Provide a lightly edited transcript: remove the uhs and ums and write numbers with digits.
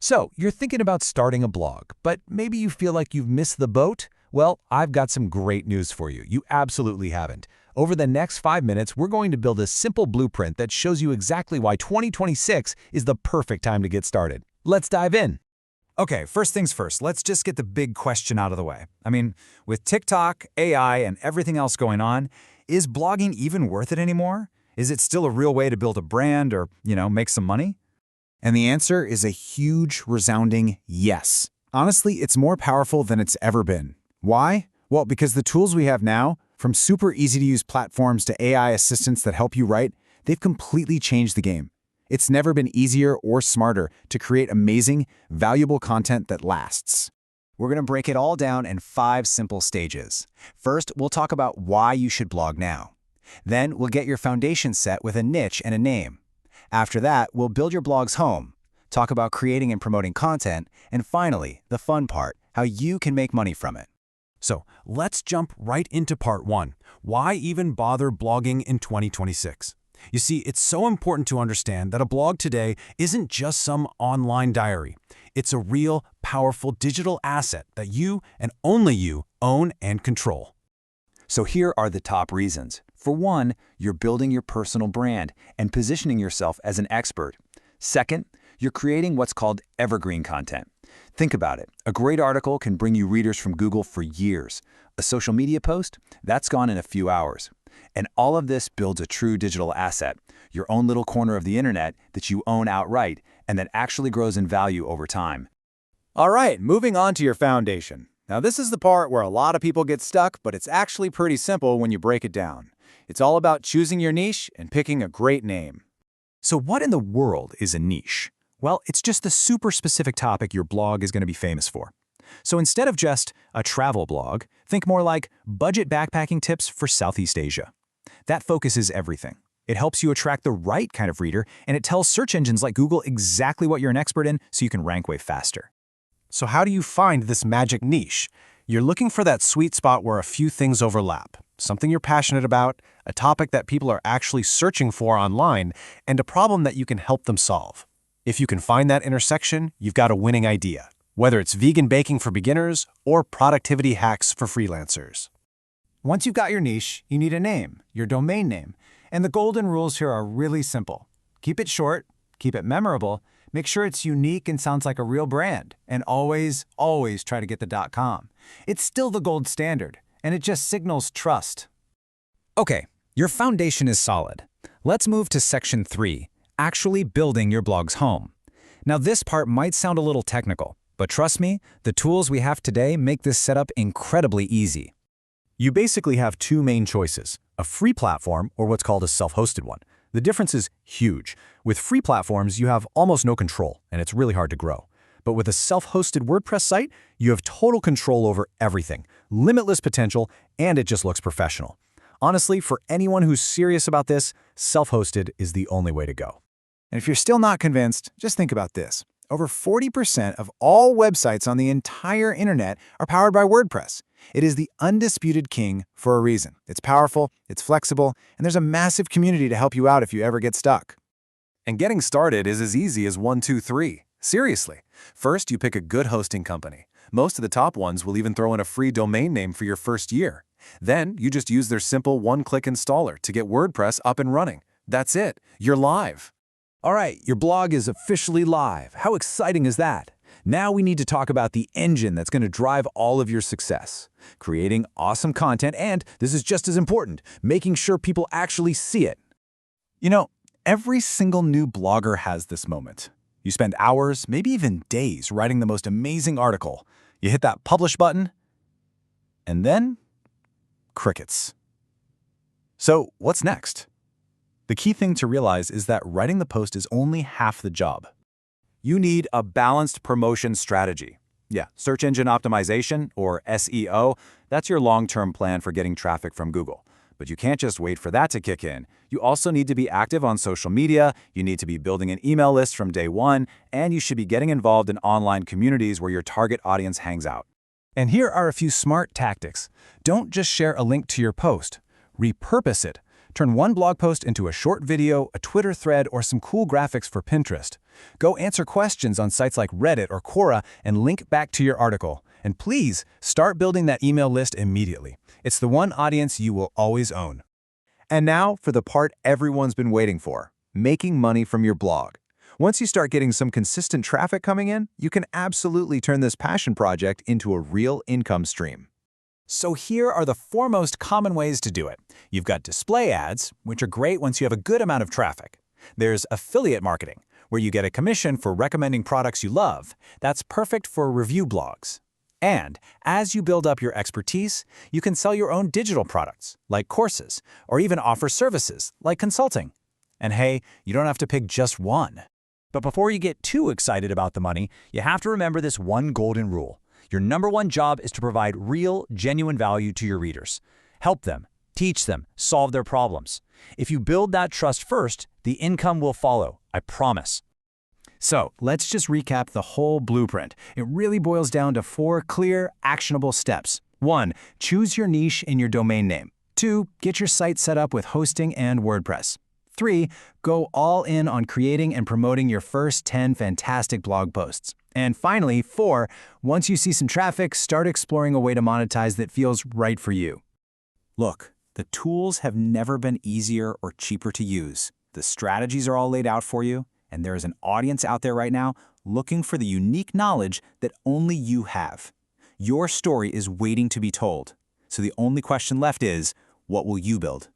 So, you're thinking about starting a blog, but maybe you feel like you've missed the boat? Well, I've got some great news for you. You absolutely haven't. Over the next 5 minutes, we're going to build a simple blueprint that shows you exactly why 2026 is the perfect time to get started. Let's dive in. Okay, first things first, let's just get the big question out of the way. I mean, with TikTok, AI, and everything else going on, is blogging even worth it anymore? Is it still a real way to build a brand or, make some money? And the answer is a huge, resounding yes. Honestly, it's more powerful than it's ever been. Why? Well, because the tools we have now, from super easy-to-use platforms to AI assistants that help you write, they've completely changed the game. It's never been easier or smarter to create amazing, valuable content that lasts. We're going to break it all down in 5 simple stages. First, we'll talk about why you should blog now. Then, we'll get your foundation set with a niche and a name. After that, we'll build your blog's home, talk about creating and promoting content, and finally, the fun part, how you can make money from it. So, let's jump right into part 1. Why even bother blogging in 2026? You see, it's so important to understand that a blog today isn't just some online diary. It's a real, powerful digital asset that you and only you own and control. So here are the top reasons. For one, you're building your personal brand and positioning yourself as an expert. Second, you're creating what's called evergreen content. Think about it. A great article can bring you readers from Google for years. A social media post? That's gone in a few hours. And all of this builds a true digital asset, your own little corner of the internet that you own outright and that actually grows in value over time. All right, moving on to your foundation. Now this is the part where a lot of people get stuck, but it's actually pretty simple when you break it down. It's all about choosing your niche and picking a great name. So what in the world is a niche? Well, it's just the super specific topic your blog is going to be famous for. So instead of just a travel blog, think more like budget backpacking tips for Southeast Asia. That focuses everything. It helps you attract the right kind of reader, and it tells search engines like Google exactly what you're an expert in so you can rank way faster. So how do you find this magic niche? You're looking for that sweet spot where a few things overlap. Something you're passionate about, a topic that people are actually searching for online, and a problem that you can help them solve. If you can find that intersection, you've got a winning idea, whether it's vegan baking for beginners or productivity hacks for freelancers. Once you've got your niche, you need a name, your domain name. And the golden rules here are really simple. Keep it short, keep it memorable, make sure it's unique and sounds like a real brand, and always, always try to get the .com. It's still the gold standard, and it just signals trust. Okay, your foundation is solid. Let's move to section 3, actually building your blog's home. Now this part might sound a little technical, but trust me, the tools we have today make this setup incredibly easy. You basically have 2 main choices, a free platform or what's called a self-hosted one. The difference is huge. With free platforms, you have almost no control, and it's really hard to grow. But with a self-hosted WordPress site, you have total control over everything, limitless potential, and it just looks professional. Honestly, for anyone who's serious about this, self-hosted is the only way to go. And if you're still not convinced, just think about this. Over 40% of all websites on the entire internet are powered by WordPress. It is the undisputed king for a reason. It's powerful, it's flexible, and there's a massive community to help you out if you ever get stuck. And getting started is as easy as 1, 2, 3. Seriously. First, you pick a good hosting company. Most of the top ones will even throw in a free domain name for your first year. Then, you just use their simple one-click installer to get WordPress up and running. That's it. You're live. All right, your blog is officially live. How exciting is that? Now we need to talk about the engine that's going to drive all of your success. Creating awesome content and, this is just as important, making sure people actually see it. You know, every single new blogger has this moment. You spend hours, maybe even days, writing the most amazing article. You hit that publish button, and then crickets. So what's next? The key thing to realize is that writing the post is only half the job. You need a balanced promotion strategy. Yeah, search engine optimization, or SEO, that's your long-term plan for getting traffic from Google. But you can't just wait for that to kick in. You also need to be active on social media, you need to be building an email list from day one, and you should be getting involved in online communities where your target audience hangs out. And here are a few smart tactics. Don't just share a link to your post. Repurpose it. Turn one blog post into a short video, a Twitter thread, or some cool graphics for Pinterest. Go answer questions on sites like Reddit or Quora and link back to your article. And please, start building that email list immediately. It's the one audience you will always own. And now for the part everyone's been waiting for, making money from your blog. Once you start getting some consistent traffic coming in, you can absolutely turn this passion project into a real income stream. So here are the 4 most common ways to do it. You've got display ads, which are great once you have a good amount of traffic. There's affiliate marketing, where you get a commission for recommending products you love. That's perfect for review blogs. And as you build up your expertise, you can sell your own digital products, like courses, or even offer services, like consulting. And hey, you don't have to pick just one. But before you get too excited about the money, you have to remember this one golden rule. Your number one job is to provide real, genuine value to your readers. Help them, teach them, solve their problems. If you build that trust first, the income will follow, I promise. So let's just recap the whole blueprint. It really boils down to 4 clear, actionable steps. 1. Choose your niche in your domain name. 2. Get your site set up with hosting and WordPress. 3. Go all in on creating and promoting your first 10 fantastic blog posts. And finally, 4. Once you see some traffic, start exploring a way to monetize that feels right for you. Look, the tools have never been easier or cheaper to use. The strategies are all laid out for you, and there is an audience out there right now looking for the unique knowledge that only you have. Your story is waiting to be told. So the only question left is, what will you build?